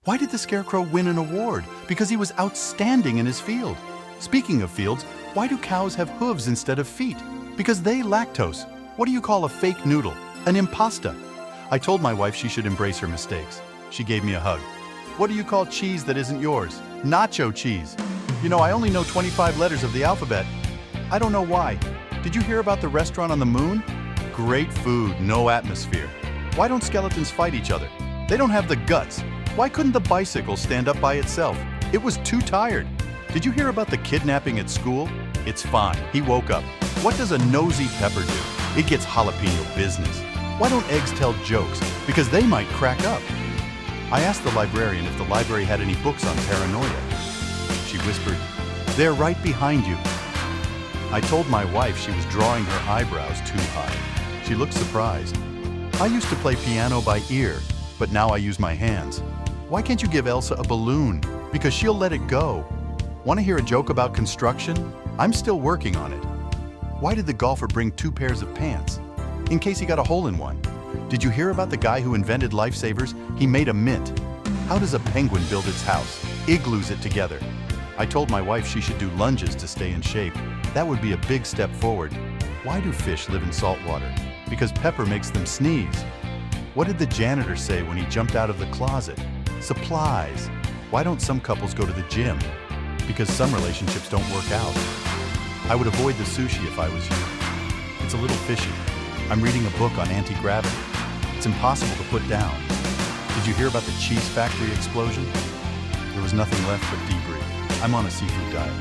Why did the scarecrow win an award? Because he was outstanding in his field. Speaking of fields, why do cows have hooves instead of feet? Because they lactose. What do you call a fake noodle? An impasta. I told my wife she should embrace her mistakes. She gave me a hug. What do you call cheese that isn't yours? Nacho cheese. You know, I only know 25 letters of the alphabet. I don't know why. Did you hear about the restaurant on the moon? Great food, no atmosphere. Why don't skeletons fight each other? They don't have the guts. Why couldn't the bicycle stand up by itself? It was too tired. Did you hear about the kidnapping at school? It's fine, he woke up. What does a nosy pepper do? It gets jalapeno business. Why don't eggs tell jokes? Because they might crack up. I asked the librarian if the library had any books on paranoia. She whispered, "They're right behind you." I told my wife she was drawing her eyebrows too high. She looked surprised. I used to play piano by ear, but now I use my hands. Why can't you give Elsa a balloon? Because she'll let it go. Want to hear a joke about construction? I'm still working on it. Why did the golfer bring 2 pairs of pants? In case he got a hole in one. Did you hear about the guy who invented lifesavers? He made a mint. How does a penguin build its house? Igloos it together. I told my wife she should do lunges to stay in shape. That would be a big step forward. Why do fish live in salt water? Because pepper makes them sneeze. What did the janitor say when he jumped out of the closet? Supplies. Why don't some couples go to the gym? Because some relationships don't work out. I would avoid the sushi if I was you. It's a little fishy. I'm reading a book on anti-gravity. It's impossible to put down. Did you hear about the cheese factory explosion? There was nothing left but debris. I'm on a seafood diet.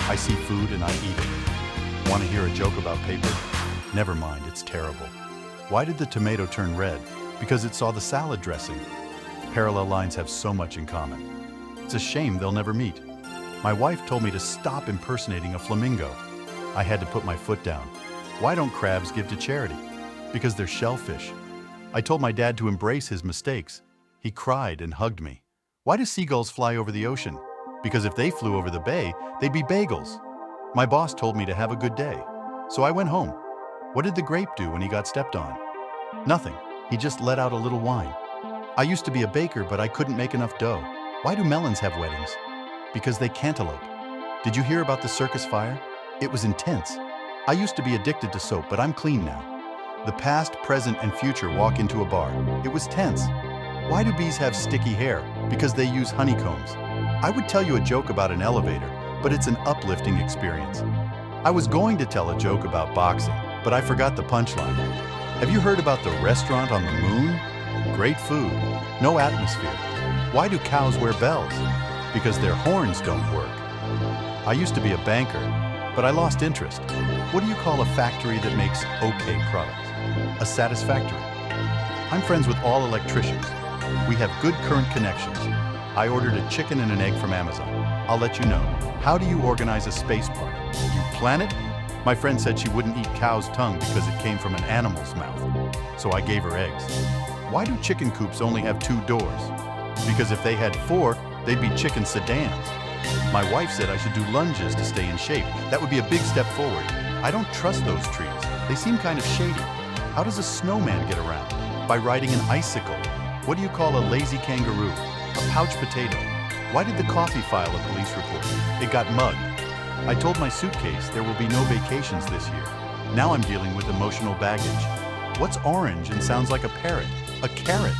I see food and I eat it. Want to hear a joke about paper? Never mind, it's terrible. Why did the tomato turn red? Because it saw the salad dressing. Parallel lines have so much in common. It's a shame they'll never meet. My wife told me to stop impersonating a flamingo. I had to put my foot down. Why don't crabs give to charity? Because they're shellfish. I told my dad to embrace his mistakes. He cried and hugged me. Why do seagulls fly over the ocean? Because if they flew over the bay, they'd be bagels. My boss told me to have a good day. So I went home. What did the grape do when he got stepped on? Nothing. He just let out a little wine. I used to be a baker, but I couldn't make enough dough. Why do melons have weddings? Because they cantaloupe. Did you hear about the circus fire? It was intense. I used to be addicted to soap, but I'm clean now. The past, present, and future walk into a bar. It was tense. Why do bees have sticky hair? Because they use honeycombs. I would tell you a joke about an elevator, but it's an uplifting experience. I was going to tell a joke about boxing, but I forgot the punchline. Have you heard about the restaurant on the moon? Great food, no atmosphere. Why do cows wear bells? Because their horns don't work. I used to be a banker, but I lost interest. What do you call a factory that makes okay products? A satisfactory. I'm friends with all electricians. We have good current connections. I ordered a chicken and an egg from Amazon. I'll let you know. How do you organize a space party? You plan it? My friend said she wouldn't eat cow's tongue because it came from an animal's mouth. So I gave her eggs. Why do chicken coops only have 2 doors? Because if they had 4, they'd be chicken sedans. My wife said I should do lunges to stay in shape. That would be a big step forward. I don't trust those trees. They seem kind of shady. How does a snowman get around? By riding an icicle. What do you call a lazy kangaroo? A pouch potato. Why did the coffee file a police report? It got mugged. I told my suitcase there will be no vacations this year. Now I'm dealing with emotional baggage. What's orange and sounds like a parrot? A carrot.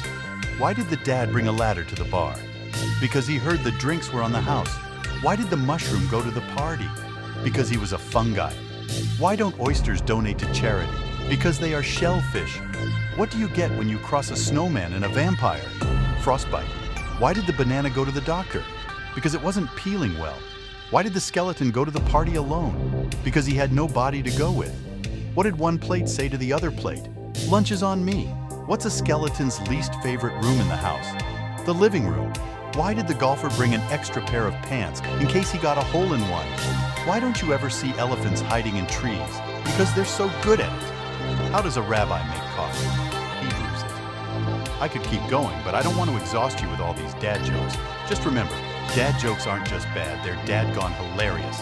Why did the dad bring a ladder to the bar? Because he heard the drinks were on the house. Why did the mushroom go to the party? Because he was a fungi. Why don't oysters donate to charity? Because they are shellfish. What do you get when you cross a snowman and a vampire? Frostbite. Why did the banana go to the doctor? Because it wasn't peeling well. Why did the skeleton go to the party alone? Because he had no body to go with. What did one plate say to the other plate? Lunch is on me. What's a skeleton's least favorite room in the house? The living room. Why did the golfer bring an extra pair of pants in case he got a hole in one? Why don't you ever see elephants hiding in trees? Because they're so good at it. How does a rabbi make coffee? He brews it. I could keep going, but I don't want to exhaust you with all these dad jokes. Just remember, dad jokes aren't just bad, they're dadgone hilarious.